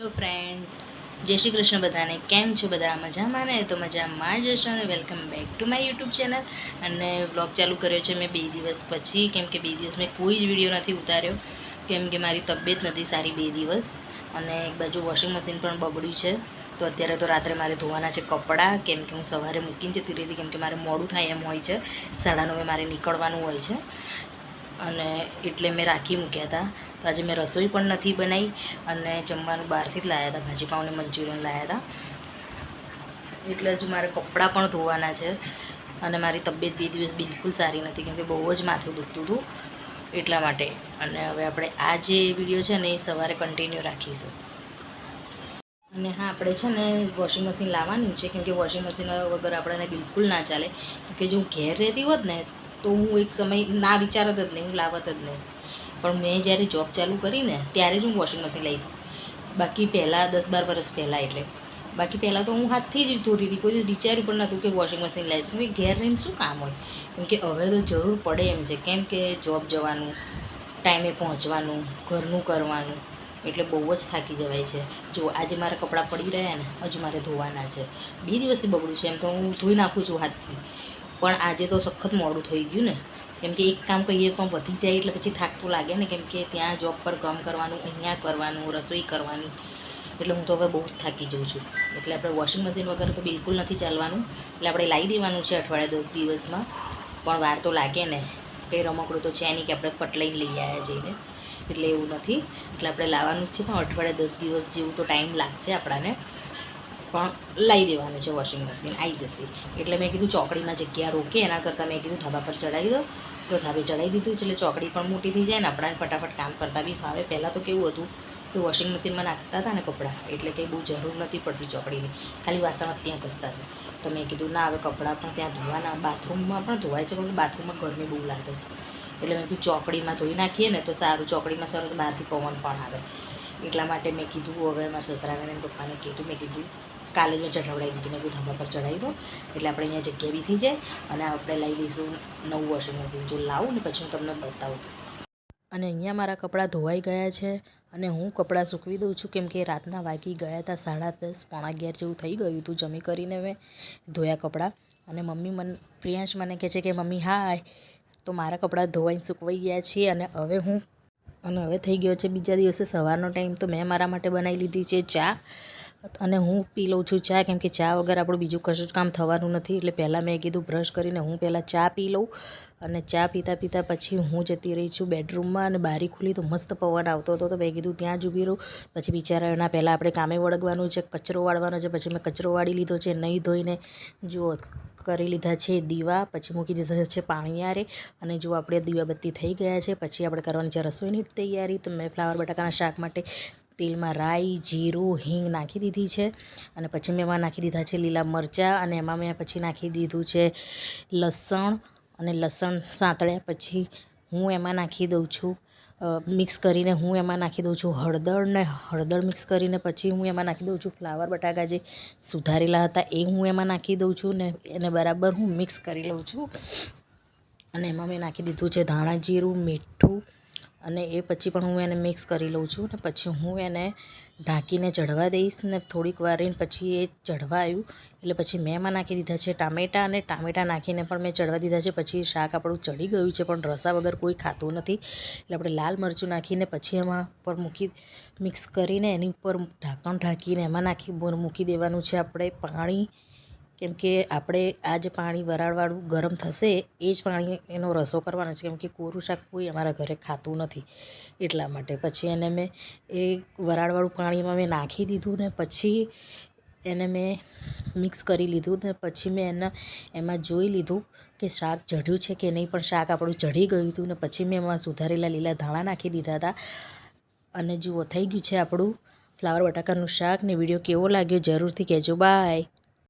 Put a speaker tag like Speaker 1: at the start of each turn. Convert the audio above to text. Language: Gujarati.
Speaker 1: હેલો ફ્રેન્ડ, જય શ્રી કૃષ્ણ બધાને. કેમ છો બધા? મજામાં ને? તો મજામાં જ હશો. અને welcome back to my YouTube channel. અને વ્લોગ ચાલુ કર્યો છે મેં 2 દિવસ પછી, કેમ કે 2 દિવસ મેં કોઈ જ વિડીયો નથી ઉતાર્યો, કેમ કે મારી તબિયત નથી સારી 2 દિવસ. અને એક બાજુ વોશિંગ મશીન પણ બગડ્યું છે. તો અત્યારે તો રાત્રે મારે ધોવાના છે કપડાં, કેમ કે હું સવારે મૂકીને જતી રહી હતી, કેમ કે મારે મોડું થાય એમ હોય છે. 9:30 મારે નીકળવાનું હોય છે, અને એટલે મેં રાખી મૂક્યા હતા. તો આજે મેં રસોઈ પણ નથી બનાવી, અને જમવાનું બહારથી જ લાવ્યા હતા, ભાજીપાઉં ને મંચુરિયન લાવ્યા હતા. એટલે હજુ મારે કપડાં પણ ધોવાના છે. અને મારી તબિયત 2 દિવસ બિલકુલ સારી નથી, કેમ કે બહુ જ માથું દુખતું હતું એટલા માટે. અને હવે આપણે આ જે વિડીયો છે ને એ સવારે કન્ટિન્યુ રાખીશું. અને હા, આપણે છે ને વોશિંગ મશીન લાવવાનું છે, કેમ કે વોશિંગ મશીન વગર આપણને બિલકુલ ના ચાલે. કેમ કે જો હું ઘેર રહેતી હોત ને તો હું એક સમય ના વિચારત જ નહીં, હું લાવત જ નહીં. પણ મેં જ્યારે જોબ ચાલુ કરીને ત્યારે જ હું વોશિંગ મશીન લાવી હતી. બાકી પહેલાં 10-12 વર્ષ પહેલાં, એટલે બાકી પહેલાં તો હું હાથથી જ ધોતી હતી. કોઈ દિવસ વિચાર્યું પણ નહોતું કે વોશિંગ મશીન લાવીશ. કેમ કે ઘેર રહીને શું કામ હોય. કેમ કે હવે તો જરૂર પડે એમ છે, કેમ કે જોબ જવાનું, ટાઈમે પહોંચવાનું, ઘરનું કરવાનું, એટલે બહુ જ થાકી જવાય છે. જો આજે મારા કપડાં પડી રહ્યા ને, હજુ મારે ધોવાના છે. 2 દિવસથી બગડ્યું છે, એમ તો હું ધોઈ નાખું છું હાથથી, પણ આજે તો સખત મોડું થઈ ગયું ને. કેમ કે એક કામ કહીએ પણ વધી જાય એટલે પછી થાક તો લાગે ને. કેમ કે ત્યાં જોબ પર કામ કરવાનું, અહીંયા કરવાનું, રસોઈ કરવાની, એટલે હું તો હવે બહુ જ થાકી જાઉં છું. એટલે આપણે વોશિંગ મશીન વગર તો બિલકુલ નથી ચાલવાનું. એટલે આપણે લાવી દેવાનું છે અઠવાડિયા 10 દિવસમાં, પણ વાર તો લાગે ને. કંઈ રમકડું તો છે નહીં કે આપણે ફટ લઈને લઈ આવ્યા જઈને, એટલે એવું નથી. એટલે આપણે લાવવાનું જ છે, પણ અઠવાડિયા 10 દિવસ જેવું તો ટાઈમ લાગશે આપણાને, પણ લાવી દેવાનું છે વોશિંગ મશીન, આવી જશે. એટલે મેં કીધું ચોકડીમાં જગ્યા રોકે એના કરતાં મેં કીધું ધાબા પર ચડાવી દો. તો ધાબે ચડાવી દીધું છે, એટલે ચોકડી પણ મોટી થઈ જાય ને આપણાને ફટાફટ કામ કરતાં બી ફાવે. પહેલાં તો કેવું હતું કે વોશિંગ મશીનમાં નાખતા હતા ને કપડાં, એટલે કંઈ બહુ જરૂર નથી પડતી ચોકડીની, ખાલી વાસણ જ ત્યાં ઘસતા હતા. તો મેં કીધું ના, હવે કપડાં પણ ત્યાં ધોવાના. બાથરૂમમાં પણ ધોવાય છે, પણ બાથરૂમમાં ગરમી બહુ લાગે છે. એટલે મેં કીધું ચોકડીમાં ધોઈ નાખીએ ને તો સારું, ચોકડીમાં સરસ બહારથી પવન પણ આવે. એટલા માટે મેં કીધું, હવે મારા સસરાને અને પપ્પાને કીધું, મેં કીધું કાલે જ મેં ચઢાવડાવી દીધું. મેં કીધું ધાબા પર ચડાવી દો, એટલે આપણે અહીંયા જગ્યા બી થઈ જાય, અને આપણે લાવી દઈશું નવું વોશિંગ મશીન. જો લાવું ને પછી હું તમને બતાવું. અને અહીંયા મારા કપડાં ધોવાઈ ગયા છે, અને હું કપડાં સૂકવી દઉં છું, કેમ કે રાતના વાગી ગયા હતા 10:30, 11:15 જેવું થઈ ગયું હતું. જમી કરીને મેં ધોયા કપડાં, અને મમ્મી પ્રિયાંશ મને કહે છે કે મમ્મી હાય. તો મારા કપડાં ધોવાઈને સૂકવાઈ ગયા છે. અને હવે થઈ ગયો છે બીજા દિવસે સવારનો ટાઈમ. તો મેં મારા માટે બનાવી લીધી છે ચા, અને હું પી લઉં છું ચા, કેમ કે ચા વગર આપણું બીજું કશું જ કામ થવાનું નથી. એટલે પહેલાં મેં કીધું બ્રશ કરીને હું પહેલાં ચા પી લઉં, અને ચા પીતા પીતા પછી હું જતી રહી છું બેડરૂમમાં. અને બારી ખુલી તો મસ્ત પવન આવતો હતો, તો મેં કીધું ત્યાં જ ઊભી રહું. પછી બિચારા એના પહેલાં આપણે કામે વળગવાનું છે, કચરો વાળવાનો છે. પછી મેં કચરો વાળી લીધો છે, નહીં ધોઈને જુઓ કરી લીધા છે દીવા, પછી મૂકી દીધા છે પાણીયારે. અને જો આપણે દીવાબત્તી થઈ ગયા છે, પછી આપણે કરવાની છે રસોઈની તૈયારી. તો મેં ફ્લાવર બટાકાના શાક માટે તેલમાં રાઈ, જીરું, હિંગ નાખી દીધી છે, અને પછી મેં એમાં નાખી દીધા છે લીલા મરચાં, અને એમાં મેં પછી નાખી દીધું છે લસણ. અને લસણ સાંતળ્યા પછી હું એમાં નાખી દઉં છું મિક્સ કરીને, હું એમાં નાખી દઉં છું હળદર. ને હળદર મિક્સ કરીને પછી હું એમાં નાખી દઉં છું ફ્લાવર બટાકા જે સુધારેલા હતા, એ હું એમાં નાખી દઉં છું, ને એને બરાબર હું મિક્સ કરી લઉં છું. અને એમાં મેં નાખી દીધું છે ધાણા જીરું, મીઠું, અને એ પછી પણ હું એને મિક્સ કરી લઉં છું. ને પછી હું એને ઢાંકીને ચઢવા દઈશ, ને થોડીક વાર રહીને પછી એ ચઢવા આવ્યું એટલે પછી મેં એમાં નાખી દીધા છે ટામેટાં, અને ટામેટાં નાખીને પણ મેં ચઢવા દીધા છે. પછી શાક આપણું ચડી ગયું છે, પણ રસા વગર કોઈ ખાતું નથી, એટલે આપણે લાલ મરચું નાખીને પછી એમાં પર મિક્સ કરીને એની ઉપર ઢાંકણ ઢાંકીને એમાં મૂકી દેવાનું છે આપણે પાણી. કેમ કે આપણે આ જે પાણી વરાળવાળું ગરમ થશે એ જ પાણી એનો રસો કરવાનો છે, કેમ કે કોરું શાક કોઈ અમારા ઘરે ખાતું નથી. એટલા માટે પછી એને મેં એ વરાળવાળું પાણીમાં મેં નાખી દીધું, ને પછી એને મેં મિક્સ કરી લીધું. ને પછી મેં એમાં જોઈ લીધું કે શાક ચઢ્યું છે કે નહીં, પણ શાક આપણું ચઢી ગયું હતું. ને પછી મેં એમાં સુધારેલા લીલા ધાણા નાખી દીધા હતા. અને જુઓ થઈ ગયું છે આપણું ફ્લાવર બટાકાનું શાક. ને વિડીયો કેવો લાગ્યો જરૂરથી કહેજો. બાય.